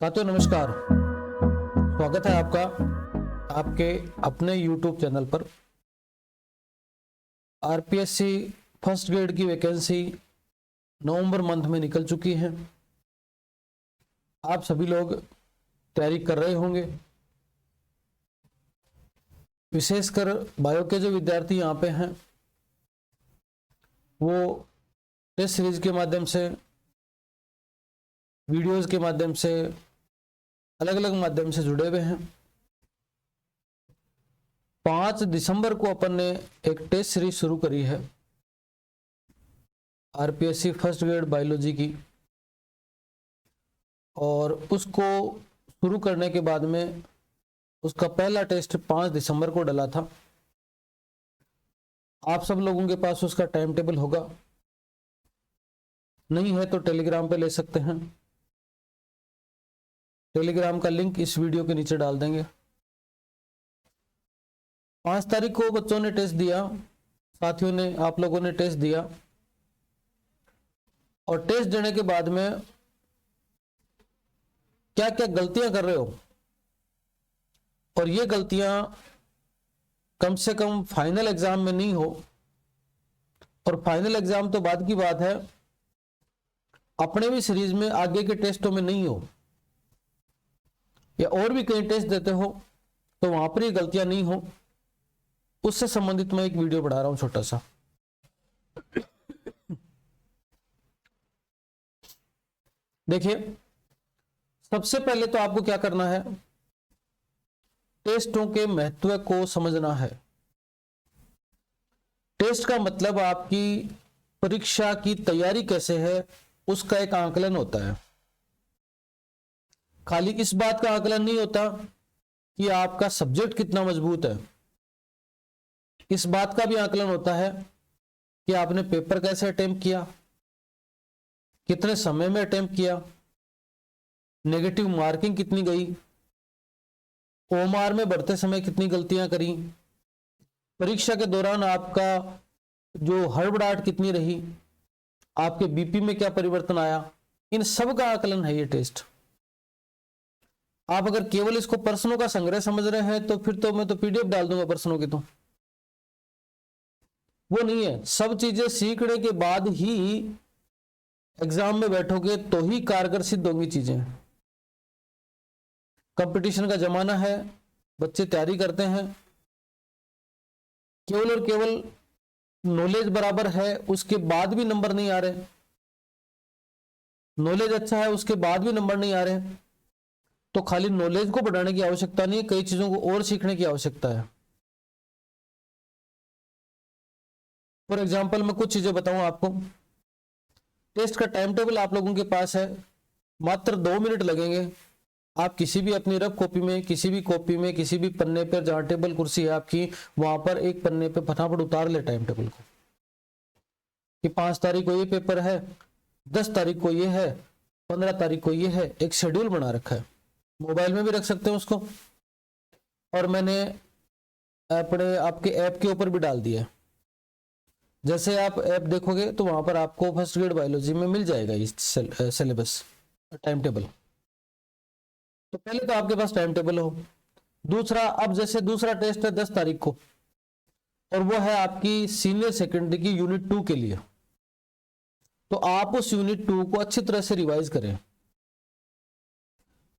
साथियों नमस्कार। स्वागत है आपका आपके अपने YouTube चैनल पर। आरपीएससी फर्स्ट ग्रेड की वैकेंसी नवंबर मंथ में निकल चुकी है। आप सभी लोग तैयारी कर रहे होंगे। विशेषकर बायो के जो विद्यार्थी यहाँ पे हैं वो टेस्ट सीरीज के माध्यम से, वीडियोस के माध्यम से, अलग अलग माध्यम से जुड़े हुए हैं। 5 दिसंबर को अपन ने एक टेस्ट सीरीज शुरू करी है आरपीएससी फर्स्ट ग्रेड बायोलॉजी की, और उसको शुरू करने के बाद में उसका पहला टेस्ट 5 दिसंबर को डला था। आप सब लोगों के पास उसका टाइम टेबल होगा, नहीं है तो टेलीग्राम पे ले सकते हैं। टेलीग्राम का लिंक इस वीडियो के नीचे डाल देंगे। 5 तारीख को बच्चों ने टेस्ट दिया, साथियों ने, आप लोगों ने टेस्ट दिया, और टेस्ट देने के बाद में क्या क्या गलतियां कर रहे हो, और ये गलतियां कम से कम फाइनल एग्जाम में नहीं हो, और फाइनल एग्जाम तो बाद की बात है, अपने भी सीरीज में आगे के टेस्टों में नहीं हो, या और भी कहीं टेस्ट देते हो तो वहां पर ये गलतियां नहीं हो, उससे संबंधित मैं एक वीडियो बना रहा हूं छोटा सा। देखिए, सबसे पहले तो आपको क्या करना है, टेस्टों के महत्व को समझना है। टेस्ट का मतलब आपकी परीक्षा की तैयारी कैसे है उसका एक आकलन होता है। खाली इस बात का आकलन नहीं होता कि आपका सब्जेक्ट कितना मजबूत है, इस बात का भी आकलन होता है कि आपने पेपर कैसे अटेम्प्ट किया, कितने समय में अटेम्प्ट किया, नेगेटिव मार्किंग कितनी गई, ओएमआर में बढ़ते समय कितनी गलतियां करी, परीक्षा के दौरान आपका जो हड़बड़ाहट कितनी रही, आपके बीपी में क्या परिवर्तन आया, इन सब का आकलन है ये टेस्ट। आप अगर केवल इसको प्रश्नों का संग्रह समझ रहे हैं तो फिर तो मैं तो पीडीएफ डाल दूंगा प्रश्नों की, तो वो नहीं है। सब चीजें सीखने के बाद ही एग्जाम में बैठोगे तो ही कारगर सिद्ध होंगी चीजें। कंपटीशन का जमाना है, बच्चे तैयारी करते हैं, केवल और केवल नॉलेज बराबर है उसके बाद भी नंबर नहीं आ रहे, नॉलेज अच्छा है उसके बाद भी नंबर नहीं आ रहे, तो खाली नॉलेज को बढ़ाने की आवश्यकता नहीं है, कई चीजों को और सीखने की आवश्यकता है। फॉर एग्जाम्पल मैं कुछ चीजें बताऊं आपको। टेस्ट का टाइम टेबल आप लोगों के पास है, मात्र 2 मिनट लगेंगे। आप किसी भी अपनी रफ कॉपी में, किसी भी कॉपी में, किसी भी पन्ने पर जहां टेबल कुर्सी है आपकी, वहां पर एक पन्ने पे फटाफट उतार ले टाइम टेबल को, कि 5 तारीख को ये पेपर है, 10 तारीख को ये है, 15 तारीख को ये है। एक शेड्यूल बना रखा है, मोबाइल में भी रख सकते हैं उसको, और मैंने अपने आपके ऐप के ऊपर भी डाल दिया है। जैसे आप ऐप देखोगे तो वहां पर आपको फर्स्ट ग्रेड बायोलॉजी में मिल जाएगा ये सिलेबस टाइम टेबल। तो पहले तो आपके पास टाइम टेबल हो। दूसरा, अब जैसे दूसरा टेस्ट है 10 तारीख को, और वो है आपकी सीनियर सेकेंडरी की यूनिट 2 के लिए, तो आप उस यूनिट 2 को अच्छी तरह से रिवाइज करें।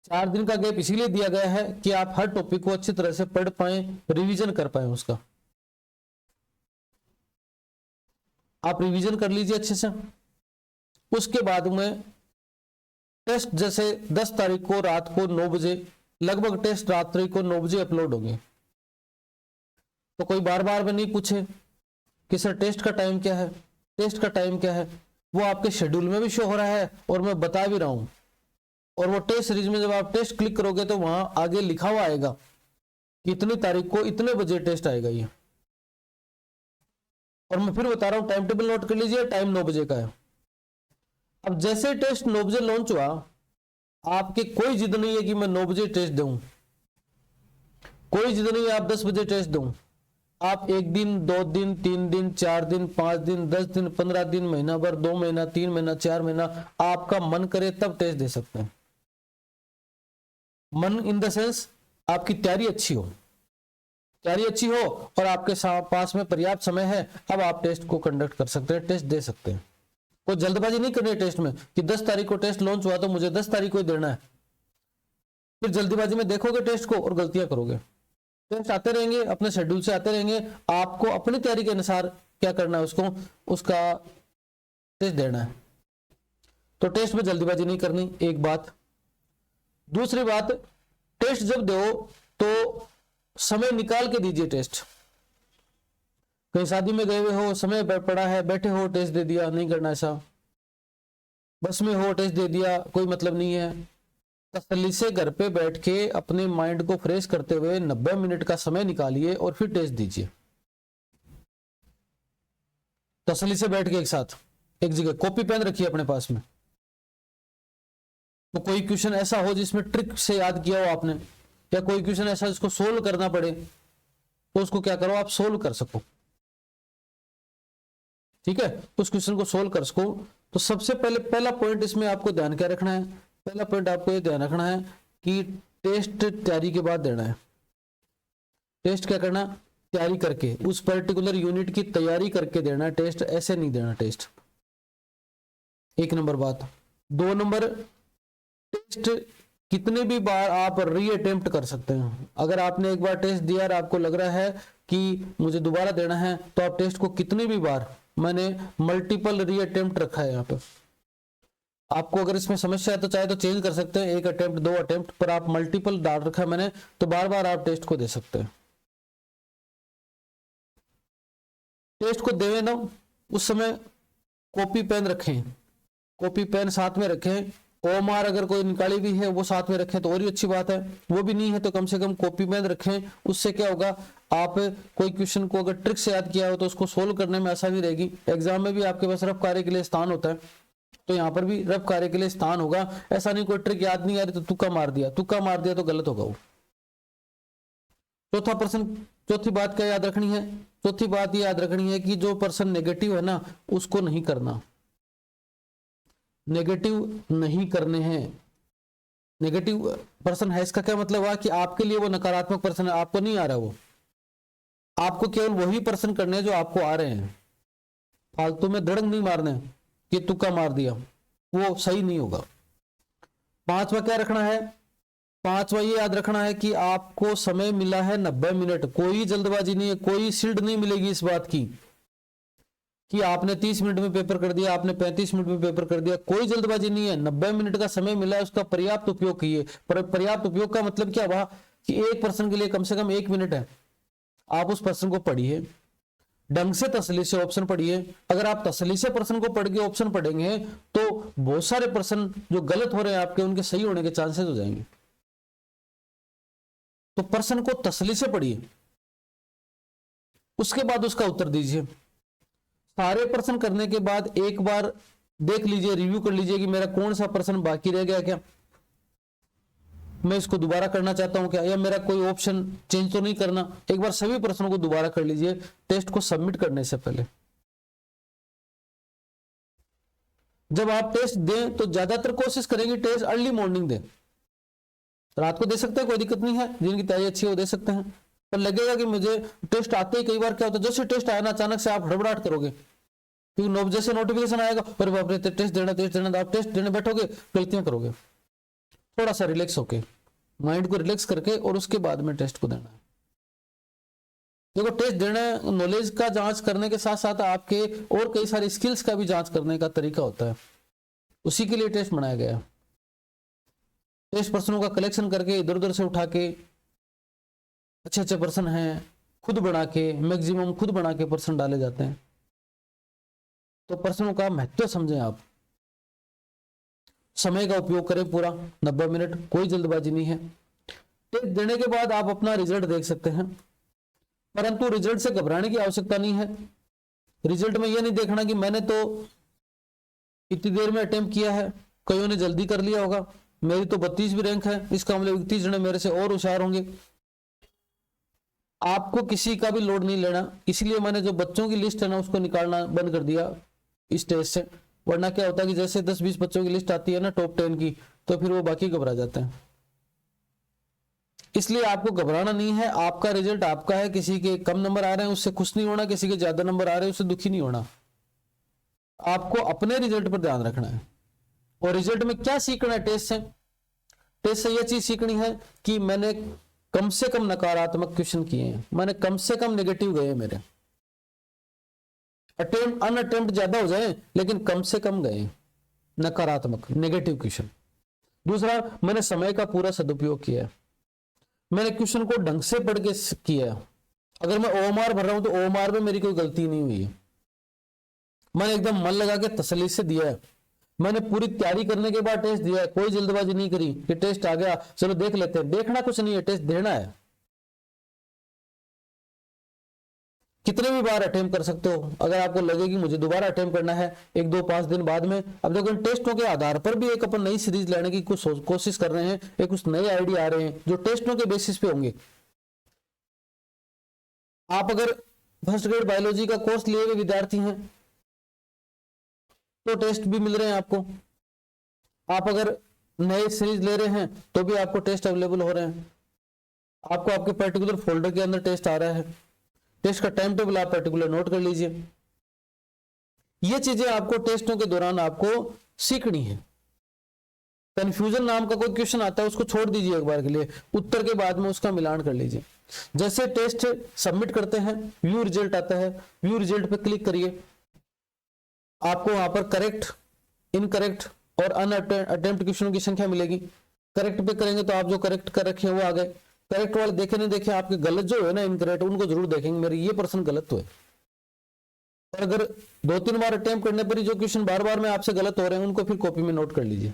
4 दिन का गैप इसीलिए दिया गया है कि आप हर टॉपिक को अच्छी तरह से पढ़ पाए, रिवीजन कर पाए उसका। आप रिवीजन कर लीजिए अच्छे से। उसके बाद में टेस्ट जैसे 10 तारीख को रात को 9 बजे, लगभग टेस्ट रात्रि को 9 बजे अपलोड होंगे, तो कोई बार बार में नहीं पूछे कि सर टेस्ट का टाइम क्या है, टेस्ट का टाइम क्या है, वो आपके शेड्यूल में भी शो हो रहा है और मैं बता भी रहा हूं। और वो टेस्ट सीरीज में जब आप टेस्ट क्लिक करोगे तो वहां आगे लिखा हुआ आएगा कि इतनी तारीख को इतने बजे टेस्ट आएगा ये। और मैं फिर बता रहा हूं, टाइम टेबल नोट कर लीजिए, टाइम 9 बजे का है। अब जैसे टेस्ट 9 बजे लॉन्च हुआ, आपकी कोई जिद नहीं है कि मैं 9 बजे टेस्ट दूं, कोई जिद नहीं है आप 10 बजे टेस्ट दूं। आप 1 दिन, 2 दिन, 3 दिन, 4 दिन, 5 दिन, 10 दिन, 15 दिन, महीना भर, 2 महीना, 3 महीना, 4 महीना, आपका मन करे तब टेस्ट दे सकते हैं। मन इन द सेंस आपकी तैयारी अच्छी हो, तैयारी अच्छी हो और आपके पास में पर्याप्त समय है, अब आप टेस्ट को कंडक्ट कर सकते हैं, टेस्ट दे सकते हैं। कोई जल्दबाजी नहीं करनी है टेस्ट में कि 10 तारीख को टेस्ट लॉन्च हुआ तो मुझे 10 तारीख को ही देना है, फिर जल्दीबाजी में देखोगे टेस्ट को और गलतियां करोगे। टेस्ट आते रहेंगे, अपने शेड्यूल से आते रहेंगे, आपको अपनी तैयारी के अनुसार क्या करना है, उसका टेस्ट देना है। तो टेस्ट में जल्दीबाजी नहीं करनी, एक बात। दूसरी बात, टेस्ट जब दो तो समय निकाल के दीजिए टेस्ट। कहीं शादी में गए हुए हो, समय पड़ा है, बैठे हो, टेस्ट दे दिया, नहीं करना ऐसा। बस में हो, टेस्ट दे दिया, कोई मतलब नहीं है। तसल्ली से घर पे बैठ के अपने माइंड को फ्रेश करते हुए 90 मिनट का समय निकालिए और फिर टेस्ट दीजिए। तसल्ली से बैठ के एक साथ एक जगह कॉपी पेन रखिए अपने पास में। तो कोई क्वेश्चन ऐसा हो जिसमें ट्रिक से याद किया हो आपने, या कोई क्वेश्चन ऐसा जिसको सोल्व करना पड़े, तो उसको क्या करो, आप सोल्व कर सको। ठीक है, उस क्वेश्चन को सोल्व कर सको। तो सबसे पहला पॉइंट इसमें आपको ध्यान क्या रखना है, पहला पॉइंट आपको ये ध्यान रखना है कि टेस्ट तैयारी के बाद देना है। टेस्ट क्या करना, तैयारी करके, उस पर्टिकुलर यूनिट की तैयारी करके देना है टेस्ट, ऐसे नहीं देना टेस्ट। एक नंबर बात। 2 नंबर, टेस्ट कितने भी बार आप री अटेम्प्ट कर सकते हैं। अगर आपने एक बार टेस्ट दिया और आपको लग रहा है कि मुझे दोबारा देना है, तो आप टेस्ट को कितनी भी बार, मैंने मल्टीपल री अटेम्प्ट रखा है यहाँ पे। आपको अगर इसमें समस्या है तो चाहे तो चेंज कर सकते हैं, 1 अटेम्प्ट 2 अटेम्प्ट, पर आप मल्टीपल डाल रखा है मैंने, तो बार बार आप टेस्ट को दे सकते हैं। टेस्ट को देवे ना, उस समय कॉपी पेन रखें, कॉपी पेन साथ में रखें। OMR अगर कोई निकाली भी है वो साथ में रखें तो और ही अच्छी बात है। वो भी नहीं है तो कम से कम कॉपी पेन रखें। उससे क्या होगा, आप कोई क्वेश्चन को अगर ट्रिक से याद किया हो तो उसको सोल्व करने में आसानी रहेगी। एग्जाम में भी आपके पास रफ कार्य के लिए स्थान होता है, तो यहाँ पर भी रफ कार्य के लिए स्थान होगा। ऐसा नहीं कोई ट्रिक याद नहीं आ रही तो तुक्का मार दिया, तुक्का मार दिया तो गलत होगा वो। चौथा पर्सन, चौथी बात क्या याद रखनी है, चौथी बात ये याद रखनी है कि जो पर्सन नेगेटिव है ना, उसको नहीं करना, नेगेटिव नहीं करने हैं। नेगेटिव पर्सन है, इसका क्या मतलब हुआ कि आपके लिए वो नकारात्मक पर्सन है, आपको नहीं आ रहा वो, आपको केवल वही पर्सन करने हैं जो आपको आ रहे हैं। फालतू में धड़ंग नहीं मारने कि तुक्का मार दिया, वो सही नहीं होगा। 5वां क्या रखना है, 5वां ये याद रखना है कि आपको समय मिला है 90 मिनट, कोई जल्दबाजी नहीं है, कोई सिल्ड नहीं मिलेगी इस बात की कि आपने 30 मिनट में पेपर कर दिया, आपने 35 मिनट में पेपर कर दिया, कोई जल्दबाजी नहीं है। 90 मिनट का समय मिला है, उसका पर्याप्त उपयोग कीजिए। पर पर्याप्त उपयोग का मतलब क्या हुआ कि एक पर्सन के लिए कम से कम 1 मिनट है, आप उस पर्सन को पढ़िए ढंग से, तसल्ली से ऑप्शन पढ़िए। अगर आप तसल्ली से पर्सन को पढ़ के ऑप्शन पढ़ेंगे तो बहुत सारे पर्सन जो गलत हो रहे हैं आपके, उनके सही होने के चांसेस हो जाएंगे। तो पर्सन को तसल्ली से पढ़िए, उसके बाद उसका उत्तर दीजिए। सारे प्रश्न करने के बाद एक बार देख लीजिए, रिव्यू कर लीजिए कि मेरा कौन सा प्रश्न बाकी रह गया, क्या मैं इसको दोबारा करना चाहता हूं क्या, या मेरा कोई ऑप्शन चेंज तो नहीं करना। एक बार सभी प्रश्नों को दोबारा कर लीजिए टेस्ट को सबमिट करने से पहले। जब आप टेस्ट दें तो ज्यादातर कोशिश करेंगे टेस्ट अर्ली मॉर्निंग दें। रात को दे सकते हैं, कोई दिक्कत नहीं है, जिनकी तैयारी अच्छी है वो दे सकते हैं। पर लगेगा कि मुझे टेस्ट आते ही कई बार क्या होता है, जैसे टेस्ट आया ना अचानक से आप हड़बड़ाहट करोगे, क्योंकि जैसे नोटिफिकेशन आएगा अरे बाप रे टेस्ट देना, आप टेस्ट देने बैठोगे गलतियां करोगे। थोड़ा सा रिलैक्स होके, माइंड को रिलैक्स करके और उसके बाद में टेस्ट को देना है। देखो टेस्ट देना नॉलेज का जांच करने के साथ साथ आपके और कई सारे स्किल्स का भी जांच करने का तरीका होता है, उसी के लिए टेस्ट बनाया गया है। टेस्ट प्रश्नों का कलेक्शन करके इधर उधर से उठा के अच्छे अच्छे प्रश्न हैं, खुद बना के, मैक्सिमम खुद बना के प्रश्न डाले जाते हैं। तो प्रश्नों का महत्व समझें आप, समय का उपयोग करें पूरा 90 मिनट, कोई जल्दबाजी नहीं है। टेस्ट देने के बाद आप अपना रिजल्ट देख सकते हैं, परंतु रिजल्ट से घबराने की आवश्यकता नहीं है। रिजल्ट में यह नहीं देखना कि मैंने तो इतनी देर में अटेम्प्ट किया है, कईयों ने जल्दी कर लिया होगा, मेरी तो 32वीं रैंक है, इसका मतलब 31 जने मेरे से और होशियार होंगे। आपको किसी का भी लोड नहीं लेना, इसलिए मैंने जो बच्चों की लिस्ट है ना उसको निकालना बंद कर दिया इस टेस्ट से। वरना क्या होता है कि जैसे 10-20 बच्चों की लिस्ट आती है ना टॉप 10 की, तो फिर वो बाकी घबरा जाते हैं। इसलिए आपको घबराना नहीं है। आपका रिजल्ट आपका है। किसी के कम नंबर आ रहे हैं उससे खुश नहीं होना, किसी के ज्यादा नंबर आ रहे हैं उससे दुखी नहीं होना। आपको अपने रिजल्ट पर ध्यान रखना है। और रिजल्ट में क्या सीखना है टेस्ट से? टेस्ट से यह चीज सीखनी है कि मैंने कम से कम नकारात्मक क्वेश्चन किए हैं, मैंने कम से कम नेगेटिव गए मेरे। अटेम्प्ट अनअटेम्प्ट ज्यादा हो जाए लेकिन कम से कम गए नकारात्मक नेगेटिव क्वेश्चन। दूसरा, मैंने समय का पूरा सदुपयोग किया है, मैंने क्वेश्चन को ढंग से पढ़ के किया है। अगर मैं ओएमआर भर रहा हूं तो ओएमआर में मेरी कोई गलती नहीं हुई है, मैंने एकदम मन लगा के तसल्ली से दिया है। मैंने पूरी तैयारी करने के बाद टेस्ट दिया है, कोई जल्दबाजी नहीं करी कि टेस्ट आ गया चलो देख लेते हैं। देखना कुछ नहीं है, टेस्ट देना है। कितने भी बार अटेम्प्ट कर सकते हो। अगर आपको लगे कि मुझे दोबारा अटेम्प्ट करना है 1-2-5 दिन बाद में, अब देखो इन टेस्टों के आधार पर भी एक अपन नई सीरीज लेने की कुछ कोशिश कर रहे हैं, एक कुछ नए आइडिया आ रहे हैं जो टेस्टों के बेसिस पे होंगे। आप अगर फर्स्ट ग्रेड बायोलॉजी का कोर्स लिए हुए विद्यार्थी हैं तो टेस्ट भी मिल रहे हैं आपको। आप अगर नए सीरीज ले रहे हैं तो भी आपको टेस्ट अवेलेबल हो रहे हैं। आपको आपके पर्टिकुलर फोल्डर के अंदर टेस्ट आ रहा है। टेस्ट का टाइम टेबल आप पर्टिकुलर नोट कर लीजिए। ये चीजें आपको टेस्टों के दौरान आपको सीखनी है। कंफ्यूजन नाम का कोई क्वेश्चन आता है उसको छोड़ दीजिए एक बार के लिए, उत्तर के बाद में उसका मिलान कर लीजिए। जैसे टेस्ट सबमिट करते हैं व्यू रिजल्ट आता है, व्यू रिजल्ट पे क्लिक करिए, आपको वहां पर करेक्ट, इनकरेक्ट और अनअटेम्प्ट क्वेश्चनों की संख्या मिलेगी। करेक्ट पे करेंगे तो आप जो करेक्ट कर रखे हैं वो आ गए। करेक्ट वाले देखे नहीं देखे, आपके गलत जो है ना इनकरेक्ट, उनको जरूर देखेंगे मेरे ये पर्सन गलत हुए। और अगर 2-3 बार अटेम्प्ट करने पर ही जो क्वेश्चन बार बार में आपसे गलत हो रहे हैं उनको फिर कॉपी में नोट कर लीजिए।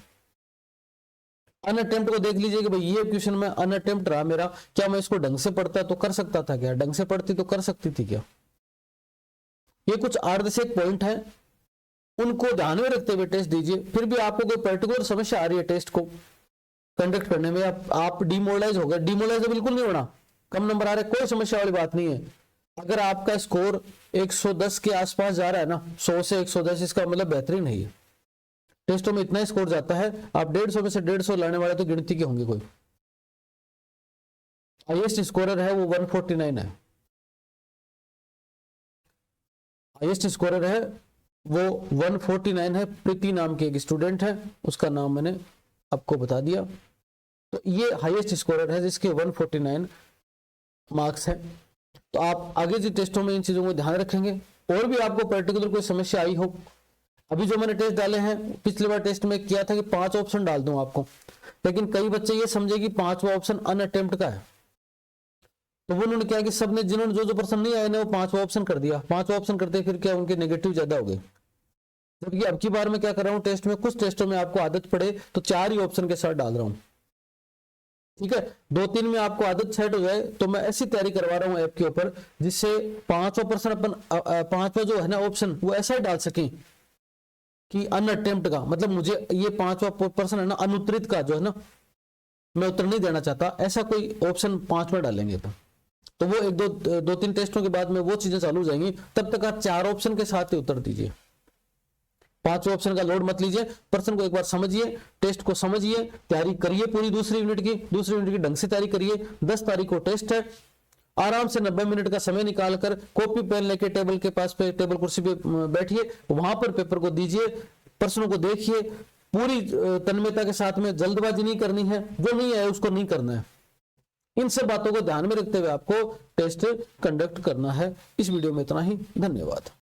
अनअटेम्प्ट को देख लीजिए कि भाई ये क्वेश्चन में अनअटेम्प्ट रहा मेरा, क्या मैं इसको ढंग से पढ़ता तो कर सकता था, क्या ढंग से पढ़ती तो कर सकती थी क्या। ये कुछ अर्धसेक पॉइंट है, उनको ध्यान में रखते हुए टेस्ट दीजिए। फिर भी आपको कोई पर्टिकुलर समस्या आ रही है टेस्ट को कंडक्ट करने में, आप डिमोरलाइज हो गए, डिमोरलाइज बिल्कुल नहीं होना। कम नंबर आ रहे कोई समस्या वाली बात नहीं है। अगर आपका स्कोर 110 के आसपास जा रहा है ना, 100 से 110, इसका मतलब बेहतरीन है। ये टेस्टों में इतना स्कोर जाता है, आप 150 में से 150 लाने वाले तो गिनती के होंगे। कोई हाईएस्ट स्कोरर है वो 149 है, हाईएस्ट स्कोरर है वो 149 है। प्रीति नाम के एक स्टूडेंट है, उसका नाम मैंने आपको बता दिया। तो ये हाईएस्ट स्कोरर है जिसके 149 मार्क्स है। तो आप आगे जो टेस्टों में इन चीजों को ध्यान रखेंगे। और भी आपको पर्टिकुलर कोई समस्या आई हो, अभी जो मैंने टेस्ट डाले हैं, पिछले बार टेस्ट में किया था कि 5 ऑप्शन डाल दूं आपको, लेकिन कई बच्चे ये समझे कि 5वां ऑप्शन अनअटेम्प्ट का है, तो वो उन्होंने क्या कि सबने जिन्होंने जो पर्सन नहीं आए ना वो 5वां ऑप्शन कर दिया। 5वां ऑप्शन करते फिर क्या उनके नेगेटिव ज्यादा हो गए। जबकि अब की बार मैं क्या कर रहा हूँ टेस्ट में, कुछ टेस्टों में आपको आदत पड़े तो 4 ही ऑप्शन के साथ डाल रहा हूँ। ठीक है, 2-3 में आपको आदत सेट हो जाए तो मैं ऐसी तैयारी करवा रहा हूँ ऐप के ऊपर जिससे 5वां पर्सन अपन 5वां जो है ना ऑप्शन वो ऐसा ही डाल सकें कि अनअटेम्प्ट का मतलब मुझे ये 5वां पर्सन है ना अनुत्तरित का जो है ना मैं उत्तर नहीं देना चाहता, ऐसा कोई ऑप्शन 5वां डालेंगे तो वो 2-3 टेस्टों के बाद में वो चीजें चालू हो जाएंगी। तब तक आप 4 ऑप्शन के साथ ही उत्तर दीजिए, 5वें ऑप्शन का लोड मत लीजिए। पर्सन को एक बार समझिए, टेस्ट को समझिए, तैयारी करिए पूरी दूसरी यूनिट की ढंग से तैयारी करिए। 10 तारीख को टेस्ट है, आराम से 90 मिनट का समय निकालकर कॉपी पेन लेके टेबल के पास पे टेबल कुर्सी पे बैठिए, वहां पर पेपर को दीजिए, प्रश्नों को देखिए पूरी तन्मयता के साथ में। जल्दबाजी नहीं करनी है, जो नहीं है उसको नहीं करना है। इन सब बातों को ध्यान में रखते हुए आपको टेस्ट कंडक्ट करना है। इस वीडियो में इतना ही, धन्यवाद।